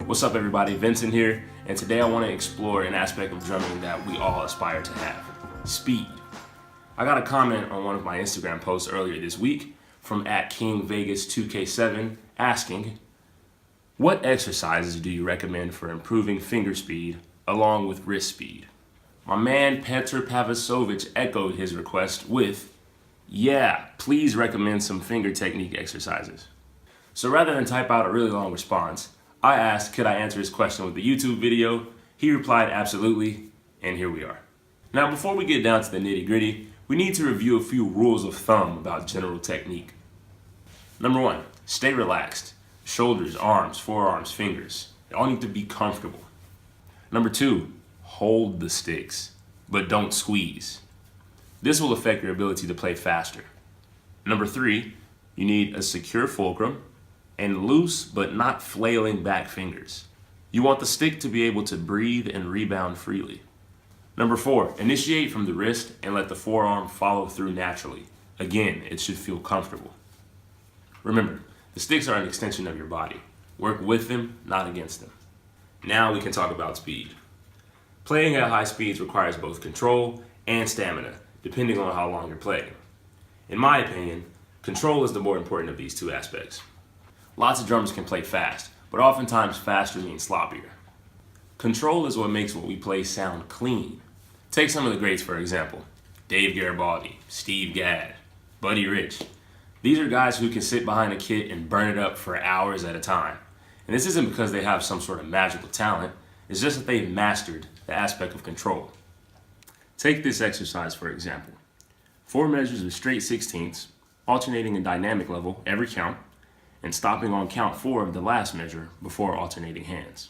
What's up everybody, Vincent here, and today I want to explore an aspect of drumming that we all aspire to have, speed. I got a comment on one of my Instagram posts earlier this week from @KingVegas2K7 asking, what exercises do you recommend for improving finger speed along with wrist speed? My man Petr Pavasovich echoed his request with, yeah, please recommend some finger technique exercises. So rather than type out a really long response, I asked could I answer his question with a YouTube video. He replied absolutely, and here we are. Now before we get down to the nitty gritty, we need to review a few rules of thumb about general technique. Number 1, stay relaxed. Shoulders, arms, forearms, fingers, they all need to be comfortable. Number 2, hold the sticks, but don't squeeze. This will affect your ability to play faster. Number 3, you need a secure fulcrum and loose but not flailing back fingers. You want the stick to be able to breathe and rebound freely. Number 4, initiate from the wrist and let the forearm follow through naturally. Again, it should feel comfortable. Remember, the sticks are an extension of your body. Work with them, not against them. Now we can talk about speed. Playing at high speeds requires both control and stamina, depending on how long you're playing. In my opinion, control is the more important of these two aspects. Lots of drummers can play fast, but oftentimes faster means sloppier. Control is what makes what we play sound clean. Take some of the greats for example. Dave Garibaldi, Steve Gadd, Buddy Rich. These are guys who can sit behind a kit and burn it up for hours at a time. And this isn't because they have some sort of magical talent, it's just that they've mastered the aspect of control. Take this exercise for example. 4 measures of straight 16ths, alternating in dynamic level every count, and stopping on count 4 of the last measure before alternating hands.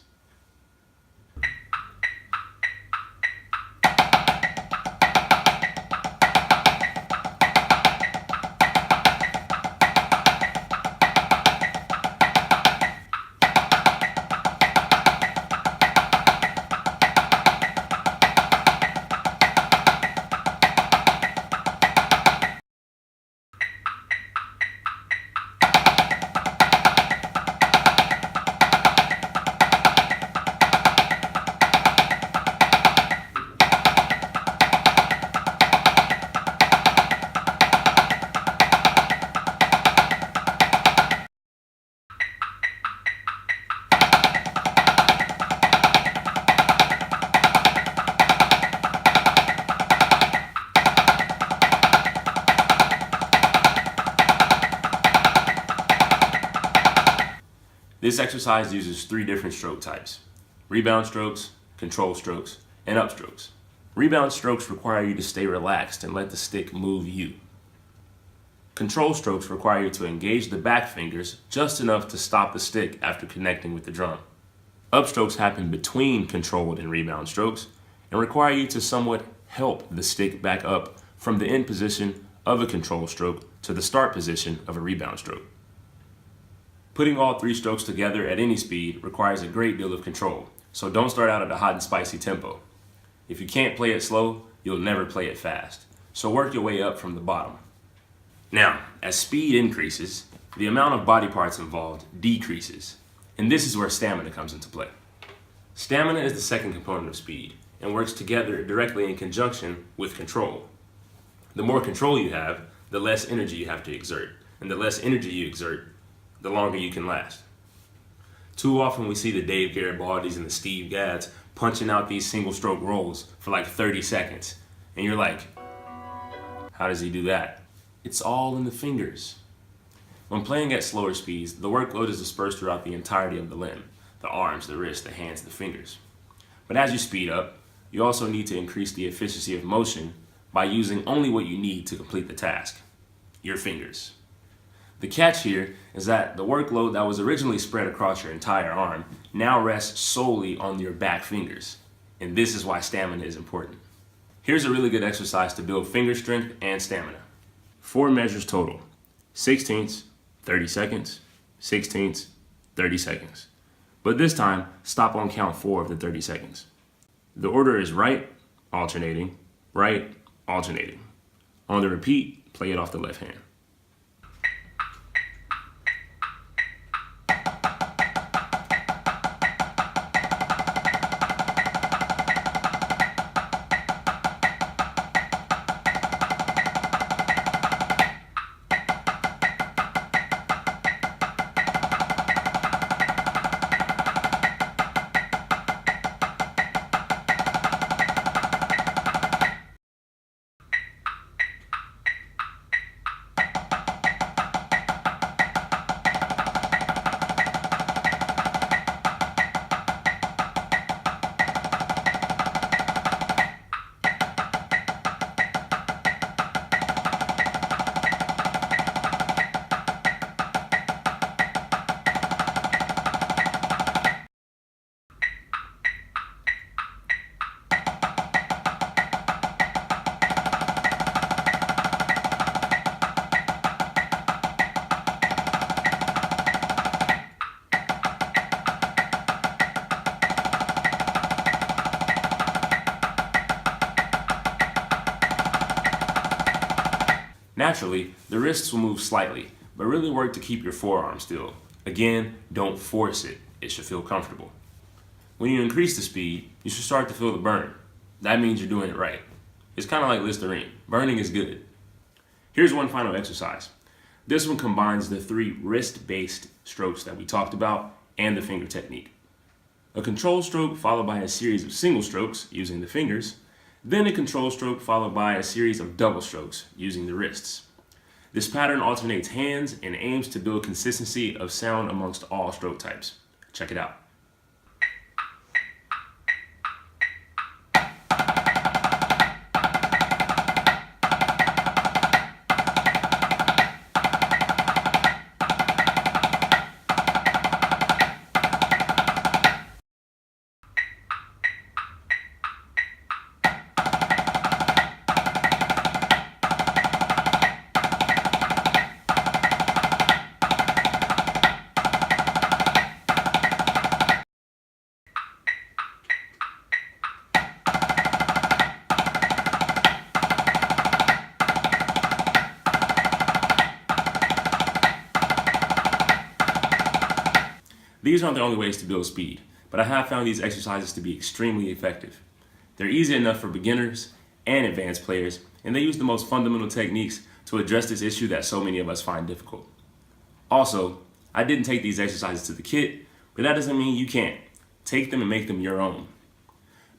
This exercise uses 3 different stroke types: rebound strokes, control strokes, and upstrokes. Rebound strokes require you to stay relaxed and let the stick move you. Control strokes require you to engage the back fingers just enough to stop the stick after connecting with the drum. Upstrokes happen between controlled and rebound strokes and require you to somewhat help the stick back up from the end position of a control stroke to the start position of a rebound stroke. Putting all 3 strokes together at any speed requires a great deal of control, so don't start out at a hot and spicy tempo. If you can't play it slow, you'll never play it fast, so work your way up from the bottom. Now, as speed increases, the amount of body parts involved decreases, and this is where stamina comes into play. Stamina is the second component of speed and works together directly in conjunction with control. The more control you have, the less energy you have to exert, and the less energy you exert, the longer you can last. Too often we see the Dave Garibaldis and the Steve Gadds punching out these single stroke rolls for like 30 seconds. And you're like, how does he do that? It's all in the fingers. When playing at slower speeds, the workload is dispersed throughout the entirety of the limb, the arms, the wrists, the hands, the fingers. But as you speed up, you also need to increase the efficiency of motion by using only what you need to complete the task, your fingers. The catch here is that the workload that was originally spread across your entire arm now rests solely on your back fingers, and this is why stamina is important. Here's a really good exercise to build finger strength and stamina. 4 measures total: 16ths, 30 seconds, 16ths, 30 seconds. But this time, stop on count 4 of the 30 seconds. The order is right, alternating, right, alternating. On the repeat, play it off the left hand. Naturally, the wrists will move slightly, but really work to keep your forearm still. Again, don't force it. It should feel comfortable. When you increase the speed, you should start to feel the burn. That means you're doing it right. It's kind of like Listerine. Burning is good. Here's one final exercise. This one combines the 3 wrist-based strokes that we talked about and the finger technique. A control stroke followed by a series of single strokes using the fingers, then a control stroke followed by a series of double strokes using the wrists. This pattern alternates hands and aims to build consistency of sound amongst all stroke types. Check it out. These aren't the only ways to build speed, but I have found these exercises to be extremely effective. They're easy enough for beginners and advanced players, and they use the most fundamental techniques to address this issue that so many of us find difficult. Also, I didn't take these exercises to the kit, but that doesn't mean you can't. Take them and make them your own.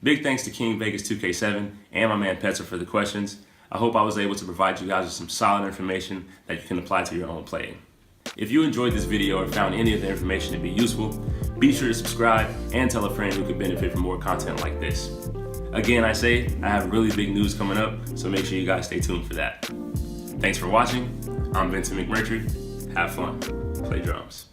Big thanks to King Vegas 2K7 and my man Petzer for the questions. I hope I was able to provide you guys with some solid information that you can apply to your own playing. If you enjoyed this video or found any of the information to be useful, be sure to subscribe and tell a friend who could benefit from more content like this. Again, I have really big news coming up, so make sure you guys stay tuned for that. Thanks for watching. I'm Vinson McMurtery. Have fun. Play drums.